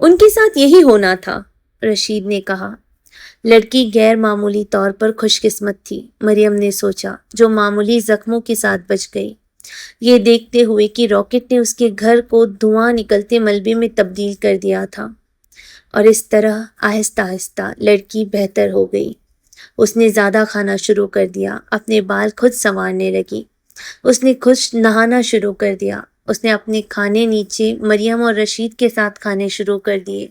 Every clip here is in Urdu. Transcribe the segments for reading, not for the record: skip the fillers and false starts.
ان کے ساتھ یہی ہونا تھا، رشید نے کہا۔ لڑکی غیر معمولی طور پر خوش قسمت تھی، مریم نے سوچا، جو معمولی زخموں کے ساتھ بچ گئی، یہ دیکھتے ہوئے کہ راکٹ نے اس کے گھر کو دھواں نکلتے ملبے میں تبدیل کر دیا تھا۔ اور اس طرح آہستہ آہستہ لڑکی بہتر ہو گئی۔ اس نے زیادہ کھانا شروع کر دیا، اپنے بال خود سنوارنے لگی، اس نے خود نہانا شروع کر دیا، اس نے اپنے کھانے نیچے مریم اور رشید کے ساتھ کھانے شروع کر دیے۔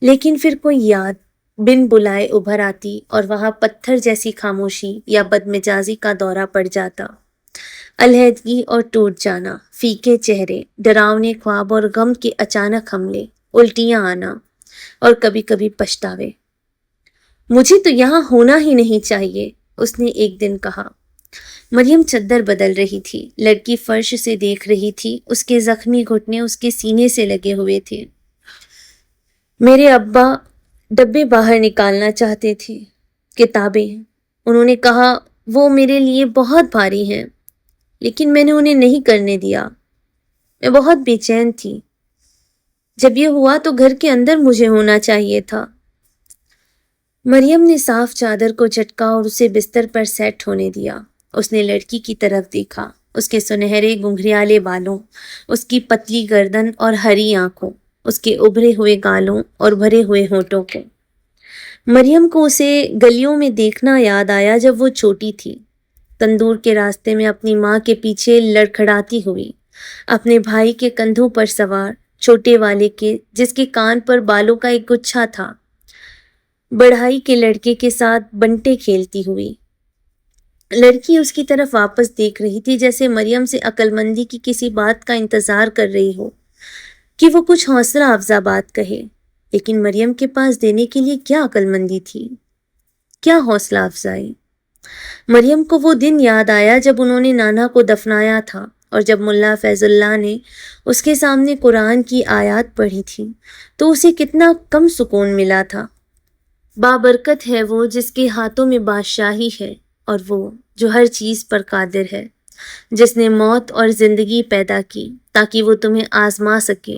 لیکن پھر کوئی یاد بن بلائے ابھر آتی اور وہاں پتھر جیسی خاموشی یا بدمزاجی کا دورہ پڑ جاتا۔ علیحدگی اور ٹوٹ جانا، فیکے چہرے، ڈراونے خواب اور غم کے اچانک حملے، الٹیاں آنا اور کبھی کبھی پچھتاوے۔ مجھے تو یہاں ہونا ہی نہیں چاہیے، اس نے ایک دن کہا۔ مریم چادر بدل رہی تھی، لڑکی فرش سے دیکھ رہی تھی، اس کے زخمی گھٹنے اس کے سینے سے لگے ہوئے تھے۔ میرے ابا ڈبے باہر نکالنا چاہتے تھے، کتابیں، انہوں نے کہا وہ میرے لیے بہت بھاری ہیں، لیکن میں نے انہیں نہیں کرنے دیا۔ میں بہت بے چین تھی۔ جب یہ ہوا تو گھر کے اندر مجھے ہونا چاہیے تھا۔ مریم نے صاف چادر کو جھٹکا اور اسے بستر پر سیٹ ہونے دیا۔ اس نے لڑکی کی طرف دیکھا، اس کے سنہرے گھنگھریالے بالوں، اس کی پتلی گردن اور ہری آنکھوں، اس کے ابھرے ہوئے گالوں اور بھرے ہوئے ہونٹوں کو۔ مریم کو اسے گلیوں میں دیکھنا یاد آیا جب وہ چھوٹی تھی، تندور کے راستے میں اپنی ماں کے پیچھے لڑکھڑاتی ہوئی، اپنے بھائی کے کندھوں پر سوار، چھوٹے والے کے، جس کے کان پر بالوں کا ایک گچھا تھا، بڑھائی کے لڑکے کے ساتھ بنٹے کھیلتی ہوئی۔ لڑکی اس کی طرف واپس دیکھ رہی تھی، جیسے مریم سے عقل مندی کی کسی بات کا انتظار کر رہی ہو کہ وہ کچھ حوصلہ افزا بات کہے، لیکن مریم کے پاس دینے کے لیے کیا عقل مندی تھی، کیا حوصلہ افزائی؟ مریم کو وہ دن یاد آیا جب انہوں نے نانا کو دفنایا تھا اور جب ملا فیض اللہ نے اس کے سامنے قرآن کی آیات پڑھی تھی تو اسے کتنا کم سکون ملا تھا۔ بابرکت ہے وہ جس کے ہاتھوں میں بادشاہی ہے، اور وہ جو ہر چیز پر قادر ہے، جس نے موت اور زندگی پیدا کی تاکہ وہ تمہیں آزما سکے۔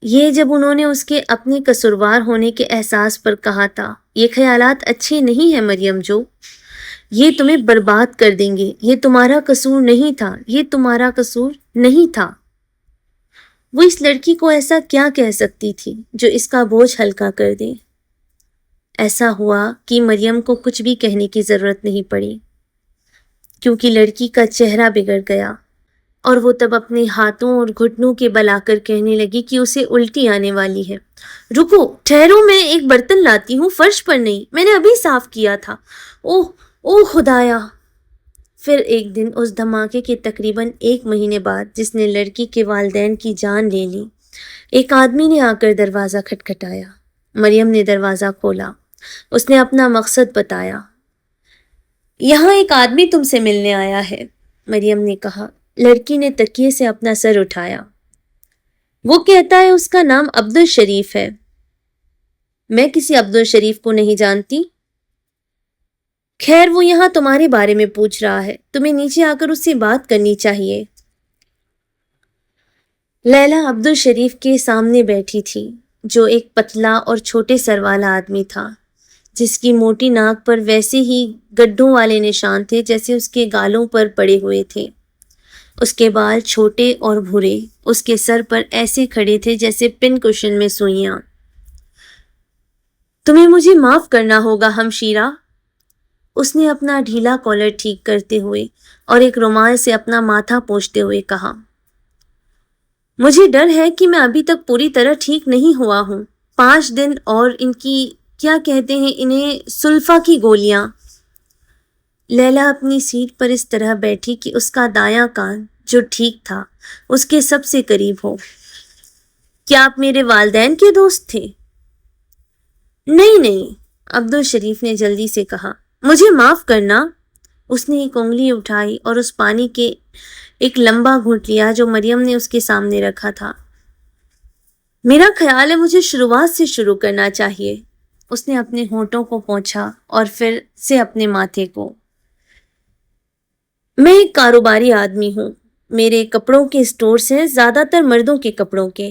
یہ جب انہوں نے اس کے اپنے قصوروار ہونے کے احساس پر کہا تھا، یہ خیالات اچھے نہیں ہیں مریم، جو یہ تمہیں برباد کر دیں گے، یہ تمہارا قصور نہیں تھا، یہ تمہارا قصور نہیں تھا۔ وہ اس لڑکی کو ایسا کیا کہہ سکتی تھی جو اس کا بوجھ ہلکا کر دے؟ ایسا ہوا کہ مریم کو کچھ بھی کہنے کی ضرورت نہیں پڑی، کیونکہ لڑکی کا چہرہ بگڑ گیا اور وہ تب اپنے ہاتھوں اور گھٹنوں کے بل آ کر کہنے لگی کہ اسے الٹی آنے والی ہے۔ رکو، ٹھہرو، میں ایک برتن لاتی ہوں، فرش پر نہیں، میں نے ابھی صاف کیا تھا۔ اوہ اوہ خدایا! پھر ایک دن، اس دھماکے کے تقریباً 1 مہینے بعد، جس نے لڑکی کے والدین کی جان لے لی، ایک آدمی نے آ کر دروازہ کھٹکھٹایا۔ مریم نے دروازہ کھولا، اس نے اپنا مقصد بتایا۔ یہاں ایک آدمی تم سے ملنے آیا ہے، مریم نے کہا۔ لڑکی نے تکیے سے اپنا سر اٹھایا۔ وہ کہتا ہے اس کا نام عبدالشریف ہے۔ میں کسی عبدالشریف کو نہیں جانتی۔ خیر، وہ یہاں تمہارے بارے میں پوچھ رہا ہے، تمہیں نیچے آ کر اس سے بات کرنی چاہیے۔ لیلا عبدالشریف کے سامنے بیٹھی تھی، جو ایک پتلا اور چھوٹے سر والا آدمی تھا، جس کی موٹی ناک پر ویسے ہی گڈھوں والے نشان تھے جیسے اس کے گالوں پر پڑے ہوئے تھے۔ اس کے بال چھوٹے اور بھورے، اس کے سر پر ایسے کھڑے تھے جیسے پن کشن میں سوئیاں۔ تمہیں مجھے معاف کرنا ہوگا ہمشیرہ، اس نے اپنا ڈھیلا کالر ٹھیک کرتے ہوئے اور ایک رومال سے اپنا ماتھا پوچھتے ہوئے کہا۔ مجھے ڈر ہے کہ میں ابھی تک پوری طرح ٹھیک نہیں ہوا ہوں۔ 5 دن اور ان کی کیا کہتے ہیں انہیں، سلفا کی گولیاں۔ لیلا اپنی سیٹ پر اس طرح بیٹھی کہ اس کا دایاں کان، جو ٹھیک تھا، اس کے سب سے قریب ہو۔ کیا آپ میرے والدین کے دوست تھے؟ نہیں، عبدالشریف نے جلدی سے کہا۔ مجھے معاف کرنا۔ اس نے ایک انگلی اٹھائی اور اس پانی کے ایک لمبا گھونٹ لیا جو مریم نے اس کے سامنے رکھا تھا۔ میرا خیال ہے مجھے شروعات سے شروع کرنا چاہیے۔ اس نے اپنے ہونٹوں کو پونچھا اور پھر سے اپنے ماتھے کو۔ میں ایک کاروباری آدمی ہوں، میرے کپڑوں کے اسٹورز ہیں، زیادہ تر مردوں کے کپڑوں کے،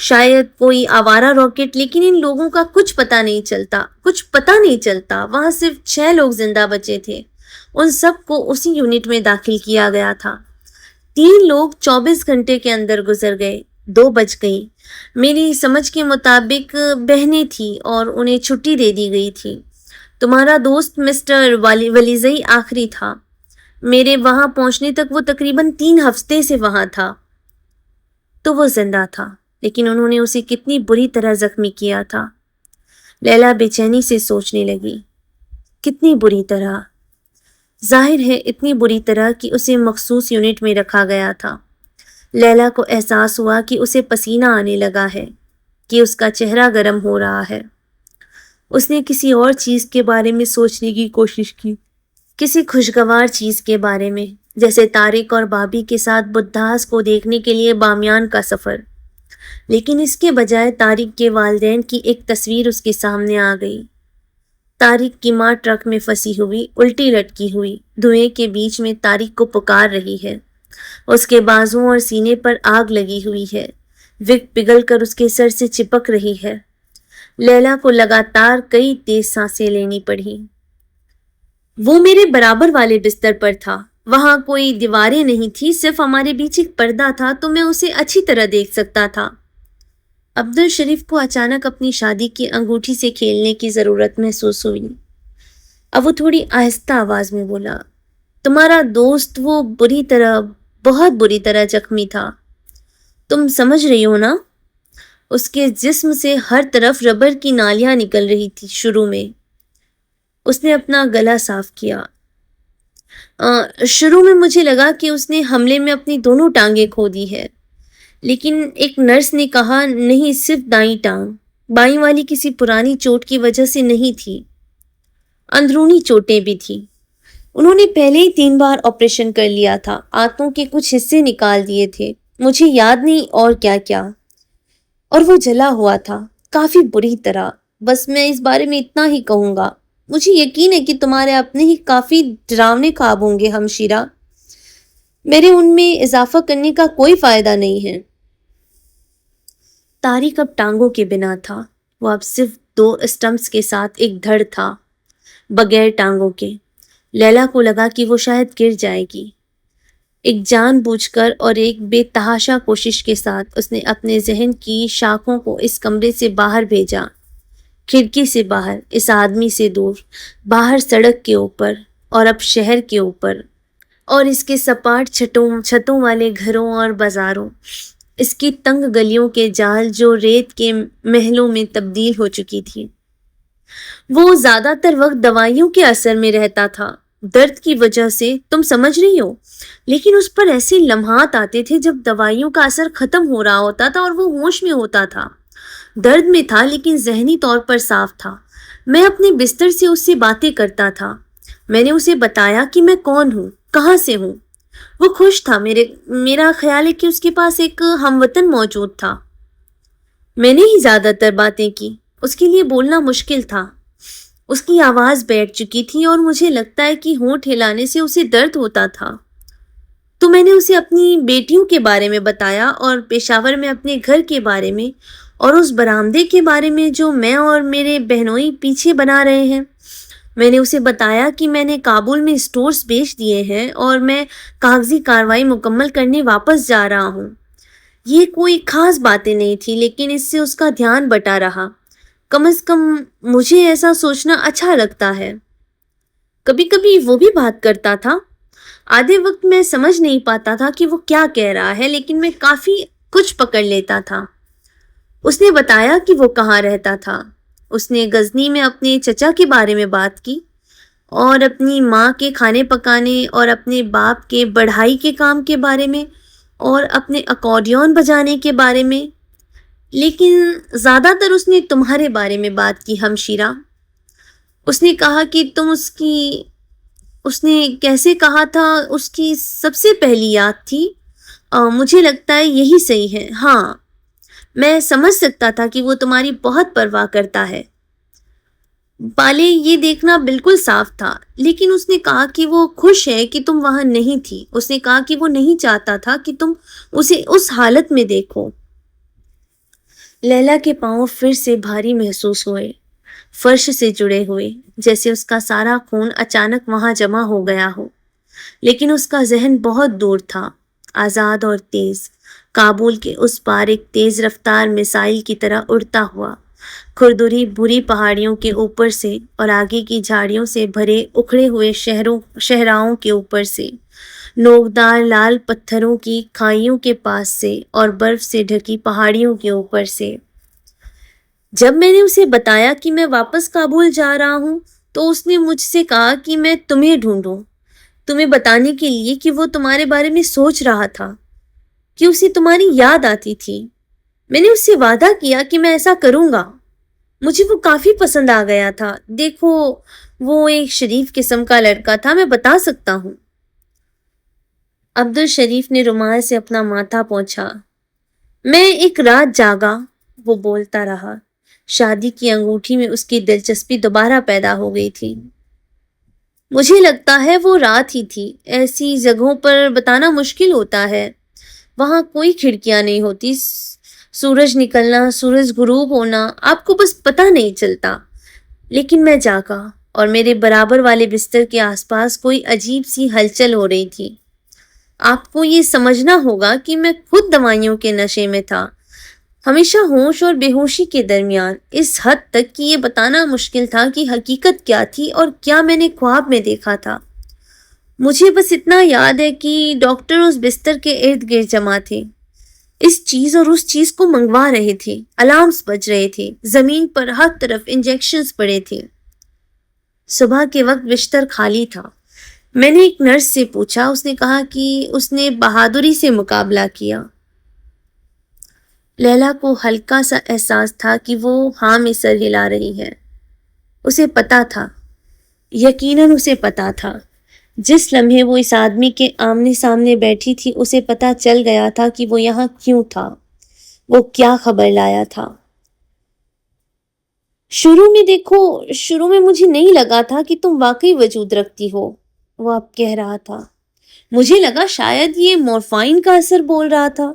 شاید کوئی آوارہ راکٹ، لیکن ان لوگوں کا کچھ پتہ نہیں چلتا۔ وہاں صرف 6 لوگ زندہ بچے تھے۔ ان سب کو اسی یونٹ میں داخل کیا گیا تھا۔ 3 لوگ 24 گھنٹے کے اندر گزر گئے، 2 بچ گئیں۔ میری سمجھ کے مطابق بہنیں تھیں اور انہیں چھٹی دے دی گئی تھی۔ تمہارا دوست مسٹر ولیزئی آخری تھا۔ میرے وہاں پہنچنے تک وہ تقریباً 3 ہفتے سے وہاں تھا۔ تو وہ زندہ تھا، لیکن انہوں نے اسے کتنی بری طرح زخمی کیا تھا۔ لیلا بے چینی سے سوچنے لگی، کتنی بری طرح؟ ظاہر ہے اتنی بری طرح کہ اسے مخصوص یونٹ میں رکھا گیا تھا۔ لیلا کو احساس ہوا کہ اسے پسینہ آنے لگا ہے، کہ اس کا چہرہ گرم ہو رہا ہے۔ اس نے کسی اور چیز کے بارے میں سوچنے کی کوشش کی، کسی خوشگوار چیز کے بارے میں، جیسے طارق اور بابی کے ساتھ بدھاس کو دیکھنے کے لیے بامیان کا سفر۔ لیکن اس کے بجائے طارق کے والدین کی ایک تصویر اس کے سامنے آ گئی۔ طارق کی ماں ٹرک میں پھنسی ہوئی، الٹی لٹکی ہوئی، دھوئیں کے بیچ میں طارق کو پکار رہی ہے۔ اس کے بازوؤں اور سینے پر آگ لگی ہوئی ہے، وگ پگھل کر اس کے سر سے چپک رہی ہے۔ لیلا کو لگاتار کئی تیز سانسیں لینی پڑی۔ وہ میرے برابر والے بستر پر تھا۔ وہاں کوئی دیواریں نہیں تھی، صرف ہمارے بیچ ایک پردہ تھا، تو میں اسے اچھی طرح دیکھ سکتا تھا۔ عبدالشریف کو اچانک اپنی شادی کی انگوٹھی سے کھیلنے کی ضرورت محسوس ہوئی۔ اب وہ تھوڑی آہستہ آواز میں بولا، تمہارا دوست وہ بہت بری طرح زخمی تھا، تم سمجھ رہی ہو نا؟ اس کے جسم سے ہر طرف ربر کی نالیاں نکل رہی تھی۔ شروع میں اس نے اپنا گلا صاف کیا۔ شروع میں مجھے لگا کہ اس نے حملے میں اپنی دونوں ٹانگیں کھو دی ہے، لیکن ایک نرس نے کہا نہیں، صرف دائیں ٹانگ، بائیں والی کسی پرانی چوٹ کی وجہ سے نہیں تھی، اندرونی چوٹیں بھی تھیں۔ انہوں نے پہلے ہی 3 بار آپریشن کر لیا تھا، آنتوں کے کچھ حصے نکال دیے تھے، مجھے یاد نہیں اور کیا کیا، اور وہ جلا ہوا تھا کافی بری طرح۔ بس میں اس بارے میں اتنا ہی کہوں گا، مجھے یقین ہے کہ تمہارے اپنے ہی کافی ڈراونے خواب ہوں گے ہمشیرہ، میرے ان میں اضافہ کرنے کا کوئی فائدہ نہیں ہے۔ طارق اب ٹانگوں کے بنا تھا، وہ اب صرف 2 اسٹمپس کے ساتھ ایک دھڑ تھا، بغیر ٹانگوں کے۔ لیلا کو لگا کہ وہ شاید گر جائے گی۔ ایک جان بوجھ کر اور ایک بے تحاشا کوشش کے ساتھ اس نے اپنے ذہن کی شاخوں کو اس کمرے سے باہر بھیجا، کھڑکی سے باہر، اس آدمی سے دور، باہر سڑک کے اوپر، اور اب شہر کے اوپر، اور اس کے سپاٹ چھتوں والے گھروں اور بازاروں، اس کی تنگ گلیوں کے جال جو ریت کے محلوں میں تبدیل ہو چکی تھی۔ وہ زیادہ تر وقت دوائیوں کے اثر میں رہتا تھا، درد کی وجہ سے، تم سمجھ رہی ہو، لیکن اس پر ایسے لمحات آتے تھے جب دوائیوں کا اثر ختم ہو رہا ہوتا تھا اور وہ ہوش میں ہوتا تھا، درد میں تھا لیکن ذہنی طور پر صاف تھا۔ میں اپنے بستر سے اس سے باتیں کرتا تھا، میں نے اسے بتایا کہ میں کون ہوں، کہاں سے ہوں۔ وہ خوش تھا، میرا خیال ہے کہ اس کے پاس ایک ہموطن موجود تھا۔ میں نے ہی زیادہ تر باتیں کی، اس کے لیے بولنا مشکل تھا، اس کی آواز بیٹھ چکی تھی اور مجھے لگتا ہے کہ ہونٹ ہلانے سے اسے درد ہوتا تھا۔ تو میں نے اسے اپنی بیٹیوں کے بارے میں بتایا اور پشاور میں اپنے گھر کے بارے میں اور اس برآمدے کے بارے میں جو میں اور میرے بہنوئی پیچھے بنا رہے ہیں۔ میں نے اسے بتایا کہ میں نے کابل میں سٹورز بیچ دیے ہیں اور میں کاغذی کارروائی مکمل کرنے واپس جا رہا ہوں۔ یہ کوئی خاص باتیں نہیں تھی، لیکن اس سے اس کا دھیان بٹا رہا۔ کم از کم مجھے ایسا سوچنا اچھا لگتا ہے۔ کبھی کبھی وہ بھی بات کرتا تھا، آدھے وقت میں سمجھ نہیں پاتا تھا کہ وہ کیا کہہ رہا ہے، لیکن میں کافی کچھ پکڑ لیتا تھا۔ اس نے بتایا کہ وہ کہاں رہتا تھا۔ اس نے غزنی میں اپنے چچا کے بارے میں بات کی اور اپنی ماں کے کھانے پکانے اور اپنے باپ کے بڑھائی کے کام کے بارے میں اور اپنے اکارڈیون بجانے کے بارے میں، لیکن زیادہ تر اس نے تمہارے بارے میں بات کی ہمشیرہ۔ اس نے کہا کہ تم اس نے کیسے کہا تھا، اس کی سب سے پہلی یاد تھی، مجھے لگتا ہے یہی صحیح ہے، ہاں میں سمجھ سکتا تھا کہ وہ تمہاری بہت پرواہ کرتا ہے۔ بالے یہ دیکھنا بالکل صاف تھا، لیکن اس نے کہا کہ وہ خوش ہے کہ تم وہاں نہیں تھی۔ اس نے کہا کہ وہ نہیں چاہتا تھا کہ تم اسے اس حالت میں دیکھو۔ لیلا کے پاؤں پھر سے بھاری محسوس ہوئے، فرش سے جڑے ہوئے، جیسے اس کا سارا خون اچانک وہاں جمع ہو گیا ہو۔ لیکن اس کا ذہن بہت دور تھا، آزاد اور تیز، کابل کے اس پار ایک تیز رفتار میسائل کی طرح اڑتا ہوا، کھردری بھری پہاڑیوں کے اوپر سے اور آگے کی جھاڑیوں سے بھرے اکھڑے ہوئے شہراؤں کے اوپر سے، نوکدار لال پتھروں کی کھائیوں کے پاس سے اور برف سے ڈھکی پہاڑیوں کے اوپر سے۔ جب میں نے اسے بتایا کہ میں واپس کابل جا رہا ہوں تو اس نے مجھ سے کہا کہ میں تمہیں ڈھونڈوں، تمہیں بتانے کے لیے کہ وہ تمہارے بارے میں سوچ رہا تھا، کہ اسے تمہاری یاد آتی تھی۔ میں نے اس سے وعدہ کیا کہ میں ایسا کروں گا۔ مجھے وہ کافی پسند آ گیا تھا۔ دیکھو، وہ ایک شریف قسم کا لڑکا تھا، میں بتا سکتا ہوں۔ عبدالشریف نے رومال سے اپنا ماتھا پوچھا۔ میں ایک رات جاگا، وہ بولتا رہا۔ شادی کی انگوٹھی میں اس کی دلچسپی دوبارہ پیدا ہو گئی تھی۔ مجھے لگتا ہے وہ رات ہی تھی، ایسی جگہوں پر بتانا مشکل ہوتا ہے، وہاں کوئی کھڑکیاں نہیں ہوتی، سورج نکلنا، سورج غروب ہونا، آپ کو بس پتہ نہیں چلتا۔ لیکن میں جاگا اور میرے برابر والے بستر کے آس پاس کوئی عجیب سی ہلچل ہو رہی تھی۔ آپ کو یہ سمجھنا ہوگا کہ میں خود دوائیوں کے نشے میں تھا، ہمیشہ ہوش اور بے ہوشی کے درمیان، اس حد تک کہ یہ بتانا مشکل تھا کہ حقیقت کیا تھی اور کیا میں نے خواب میں دیکھا تھا۔ مجھے بس اتنا یاد ہے کہ ڈاکٹر اس بستر کے ارد گرد جمع تھے، اس چیز اور اس چیز کو منگوا رہے تھے، الارمز بج رہے تھے، زمین پر ہر طرف انجیکشنز پڑے تھے۔ صبح کے وقت بستر خالی تھا۔ میں نے ایک نرس سے پوچھا، اس نے کہا کہ اس نے بہادری سے مقابلہ کیا۔ لیلا کو ہلکا سا احساس تھا کہ وہ ہاں میں سر ہلا رہی ہے۔ اسے پتا تھا، یقیناً اسے پتا تھا، جس لمحے وہ اس آدمی کے آمنے سامنے بیٹھی تھی اسے پتا چل گیا تھا کہ وہ یہاں کیوں تھا، وہ کیا خبر لایا تھا۔ شروع میں مجھے نہیں لگا تھا کہ تم واقعی وجود رکھتی ہو، وہ اب کہہ رہا تھا۔ مجھے لگا شاید یہ مورفائن کا اثر بول رہا تھا،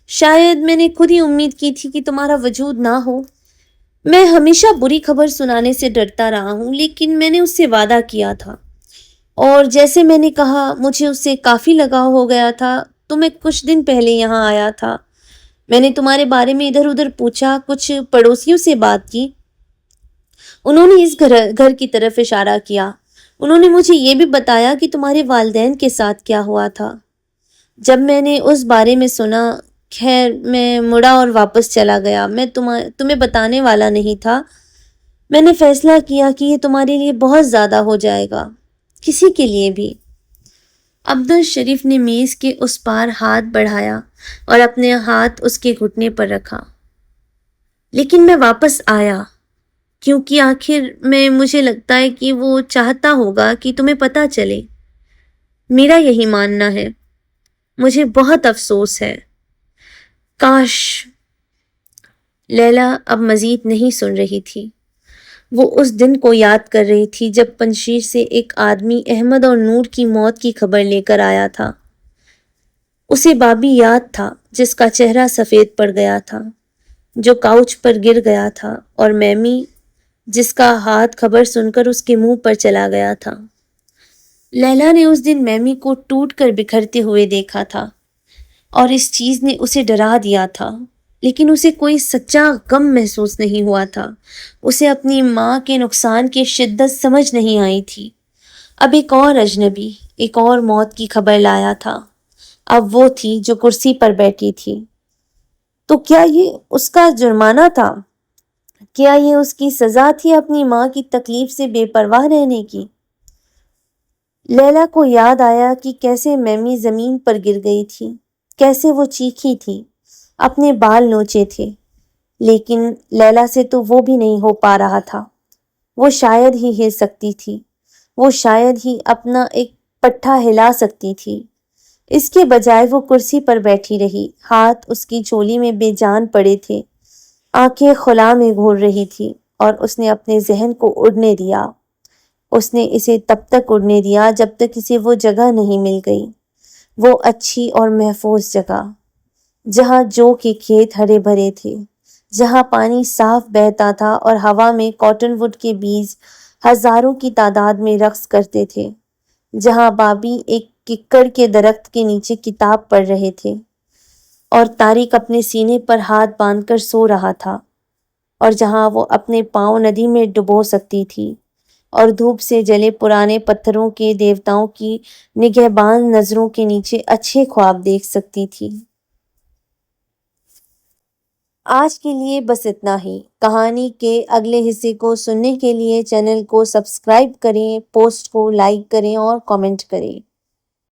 شاید میں نے خود ہی امید کی تھی کہ تمہارا وجود نہ ہو۔ میں ہمیشہ بری خبر سنانے سے ڈرتا رہا ہوں، لیکن میں نے اس سے وعدہ کیا تھا، اور جیسے میں نے کہا مجھے اس سے کافی لگاؤ ہو گیا تھا، تو میں کچھ دن پہلے یہاں آیا تھا۔ میں نے تمہارے بارے میں ادھر ادھر پوچھا، کچھ پڑوسیوں سے بات کی، انہوں نے اس گھر کی طرف اشارہ کیا۔ انہوں نے مجھے یہ بھی بتایا کہ تمہارے والدین کے ساتھ کیا ہوا تھا۔ جب میں نے اس بارے میں سنا، خیر میں مڑا اور واپس چلا گیا۔ میں تمہیں بتانے والا نہیں تھا، میں نے فیصلہ کیا کہ یہ تمہارے لیے بہت زیادہ ہو جائے گا، کسی کے لیے بھی۔ عبدالشریف نے میز کے اس پار ہاتھ بڑھایا اور اپنے ہاتھ اس کے گھٹنے پر رکھا۔ لیکن میں واپس آیا کیونکہ آخر میں مجھے لگتا ہے کہ وہ چاہتا ہوگا کہ تمہیں پتہ چلے۔ میرا یہی ماننا ہے۔ مجھے بہت افسوس ہے۔ کاش۔ لیلا اب مزید نہیں سن رہی تھی۔ وہ اس دن کو یاد کر رہی تھی جب پنجشیر سے ایک آدمی احمد اور نور کی موت کی خبر لے کر آیا تھا۔ اسے بابی یاد تھا جس کا چہرہ سفید پڑ گیا تھا، جو کاؤچ پر گر گیا تھا، اور میمی جس کا ہاتھ خبر سن کر اس کے منہ پر چلا گیا تھا۔ لیلا نے اس دن میمی کو ٹوٹ کر بکھرتے ہوئے دیکھا تھا اور اس چیز نے اسے ڈرا دیا تھا، لیکن اسے کوئی سچا غم محسوس نہیں ہوا تھا۔ اسے اپنی ماں کے نقصان کی شدت سمجھ نہیں آئی تھی۔ اب ایک اور اجنبی، ایک اور موت کی خبر لایا تھا۔ اب وہ تھی جو کرسی پر بیٹھی تھی۔ تو کیا یہ اس کا جرمانہ تھا؟ کیا یہ اس کی سزا تھی اپنی ماں کی تکلیف سے بے پرواہ رہنے کی؟ لیلا کو یاد آیا کہ کیسے میمی زمین پر گر گئی تھی، کیسے وہ چیخی تھی، اپنے بال نوچے تھے، لیکن لیلا سے تو وہ بھی نہیں ہو پا رہا تھا۔ وہ شاید ہی ہل سکتی تھی، وہ شاید ہی اپنا ایک پٹھا ہلا سکتی تھی۔ اس کے بجائے وہ کرسی پر بیٹھی رہی، ہاتھ اس کی چولی میں بے جان پڑے تھے، آنکھیں خلا میں گھور رہی تھی، اور اس نے اپنے ذہن کو اڑنے دیا۔ اس نے اسے تب تک اڑنے دیا جب تک اسے وہ جگہ نہیں مل گئی، وہ اچھی اور محفوظ جگہ، جہاں جو کے کھیت ہرے بھرے تھے، جہاں پانی صاف بہتا تھا اور ہوا میں کاٹن ووڈ کے بیج ہزاروں کی تعداد میں رقص کرتے تھے، جہاں بابی ایک ککڑ کے درخت کے نیچے کتاب پڑھ رہے تھے اور طارق اپنے سینے پر ہاتھ باندھ کر سو رہا تھا، اور جہاں وہ اپنے پاؤں ندی میں ڈبو سکتی تھی اور دھوپ سے جلے پرانے پتھروں کے دیوتاؤں کی نگہبان نظروں کے نیچے اچھے خواب دیکھ سکتی تھی۔ آج کے لیے بس اتنا ہی۔ کہانی کے اگلے حصے کو سننے کے لیے چینل کو سبسکرائب کریں، پوسٹ کو لائک کریں اور کامنٹ کریں۔